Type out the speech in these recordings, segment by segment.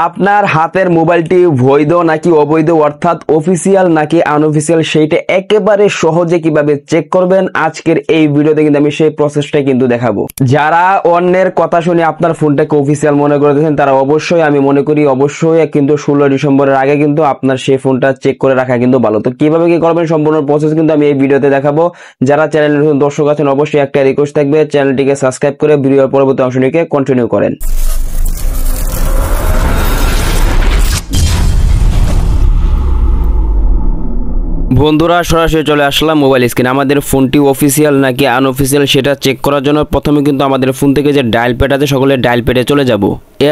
আপনার হাতের মোবাইলটি বৈধ নাকি অবৈধ অর্থাৎ অফিসিয়াল নাকি আনঅফিসিয়াল সেইটা একেবারে সহজে কিভাবে চেক করবেন আজকের এই ভিডিওতে কিন্তু আমি সেই প্রসেসটাই কিন্তু দেখাবো। যারা অন্যের কথা শুনে আপনার ফোনটাকে অফিসিয়াল মনে করে দিয়েছেন তারা অবশ্যই আমি মনে করি অবশ্যই কিন্তু 16 ডিসেম্বরের আগে কিন্তু আপনার সেই ফোনটা চেক করে রাখা কিন্তু ভালো। তো কিভাবে কি করবেন সম্পূর্ণ প্রসেস কিন্তু আমি এই ভিডিওতে দেখাবো। যারা চ্যানেলের নতুন দর্শক আছেন অবশ্যই একটা রিকোয়েস্ট থাকবে, চ্যানেলটিকে সাবস্ক্রাইব করে ভিডিওর পরবর্তী অংশটিকে কন্টিনিউ করেন। বন্ধুরা সরাসরি চলে আসলাম মোবাইল স্ক্রিন। আমাদের ফোনটি অফিসিয়াল নাকি আনঅফিসিয়াল সেটা চেক করার জন্য প্রথমে কিন্তু আমাদের ফোন থেকে যে ডায়াল প্যাড আছে সকলে ডায়াল প্যাডে চলে যাব।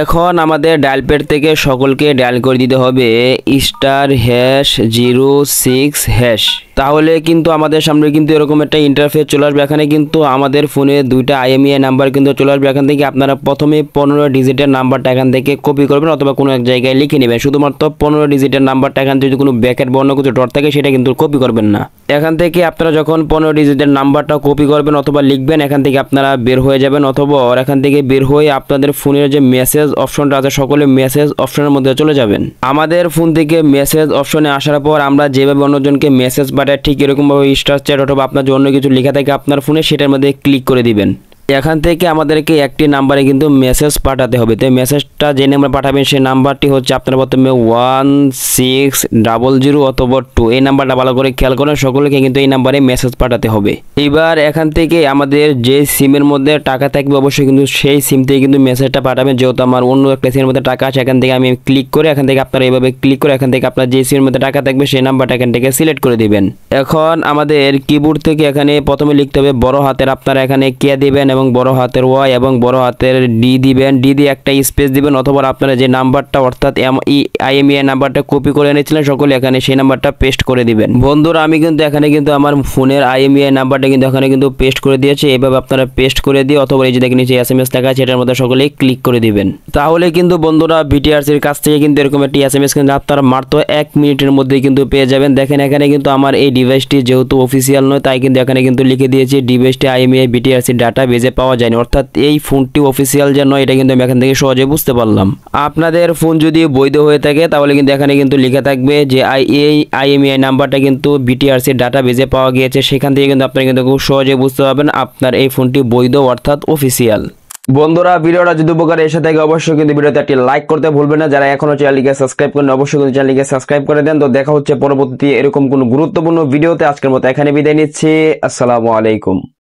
এখন আমাদের ডায়াল প্যাড থেকে সকলকে ডায়াল করে দিতে হবে *#06#। তাহলে কিন্তু আমাদের সামনে কিন্তু এরকম একটা ইন্টারফেস চলে আসবে। এখানে কিন্তু আমাদের ফোনে দুইটা IMEI নাম্বার কিন্তু চলে আসবে। এখান থেকে আপনারা প্রথমে 15 ডিজিটের নাম্বারটা এখান থেকে কপি করবেন অথবা কোনো এক জায়গায় লিখে নেবেন। শুধুমাত্র 15 ডিজিটের নাম্বারটা এখান থেকে যদি কোনো ব্র্যাকেট বা অন্য কিছু ডট থাকে সেটা কিন্তু কপি করবেন না। এখান থেকে আপনারা যখন 15 ডিজিটের নাম্বারটা কপি করবেন অথবা লিখবেন এখান থেকে আপনারা বের হয়ে যাবেন, অথবা এখান থেকে বের হয়ে আপনাদের ফোনের যে মেসেজ অপশনটা আছে সকলে মেসেজ অপশনের মধ্যে চলে যাবেন। আমাদের ফোন থেকে মেসেজ অপশনে আসার পর আমরা যেভাবে অন্যজনকে মেসেজ পাঠাই ঠিক এরকমভাবে স্টার চ্যাট অথবা আপনার যে অন্য কিছু লেখা থাকে আপনার ফোনে সেটার মধ্যে ক্লিক করে দিবেন। এখান থেকে আমাদেরকে একটি নাম্বারে কিন্তু মেসেজ পাঠাতে হবে। তো মেসেজটা যে নাম্বার পাঠাবেন সেই নাম্বারটি হচ্ছে আপনার প্রথমে 1600 অথবা 2। এই নাম্বারটা ভালো করে খেয়াল করেন, সকলকে কিন্তু এই নাম্বারে মেসেজ পাঠাতে হবে। এবার এখান থেকে আমাদের যে সিমের মধ্যে টাকা থাকবে অবশ্যই কিন্তু সেই সিম থেকে কিন্তু মেসেজটা পাঠাবেন। যেহেতু আমার অন্য একটা সিমের মধ্যে টাকা আছে এখান থেকে আমি ক্লিক করে এখান থেকে আপনারা এইভাবে ক্লিক করে এখান থেকে আপনার যে সিমের মধ্যে টাকা থাকবে সেই নাম্বারটা এখান থেকে সিলেক্ট করে দিবেন। এখন আমাদের কিবোর্ড থেকে এখানে প্রথমে লিখতে হবে বড় হাতের, আপনারা এখানে কে দিবেন এবং বড় হাতের Y এবং বড় হাতের D দিবেন। D দিয়ে একটা স্পেস দিবেন, অথবা আপনারা যে নাম্বারটা অর্থাৎ IMEI নাম্বারটা কপি করে এনেছিলেন সকলে এখানে সেই নাম্বারটা পেস্ট করে দিবেন। বন্ধুরা আমি কিন্তু এখানে কিন্তু আমার ফোনের IMEI নাম্বারটা কিন্তু এখানে কিন্তু পেস্ট করে দিয়েছি। এইভাবে আপনারা পেস্ট করে দিয়ে অথবা এই যে দেখেন নিচে SMS লেখা আছে এটার মধ্যে সকলেই ক্লিক করে দিবেন। তাহলে কিন্তু বন্ধুরা BTRCর কাছ থেকে কিন্তু এরকম একটি SMS কিন্তু আপনারা মাত্র 1 মিনিটের মধ্যেই কিন্তু পেয়ে যাবেন। দেখেন এখানে কিন্তু আমার এই ডিভাইসটি যেহেতু অফিসিয়াল নয় তাই কিন্তু এখানে কিন্তু লিখে দিয়েছি ডিভাইসটি IMEI BTRC ডাটা বেজে পাওয়া যায়নি, অর্থাৎ এই ফোনটি অফিসিয়াল যে নয় এটা কিন্তু আমি এখান থেকে সহজে বুঝতে পারলাম। আপনাদের ফোন যদি বৈধ হয়ে থাকে তাহলে কিন্তু এখানে কিন্তু লেখা থাকবে যে এই IMEI নাম্বারটা কিন্তু BTRC ডাটা বেজে পাওয়া গিয়েছে। সেখান থেকে কিন্তু আপনারা কিন্তু খুব সহজে বুঝতে পারবেন আপনার এই ফোনটি বৈধ অর্থাৎ অফিসিয়াল। বন্ধুরা ভিডিওটা যদি উপকারে এসে থাকে অবশ্যই কিন্তু ভিডিওতে একটি লাইক করতে ভুলবেন না। যারা এখনো চ্যানেলটিকে সাবস্ক্রাইব করেন অবশ্যই কিন্তু চ্যানেলটিকে সাবস্ক্রাইব করে দেন। তো দেখা হচ্ছে পরবর্তী এরকম কোনো গুরুত্বপূর্ণ ভিডিওতে। আজকের মতো এখানে বিদায় নিচ্ছি। আসসালামু আলাইকুম।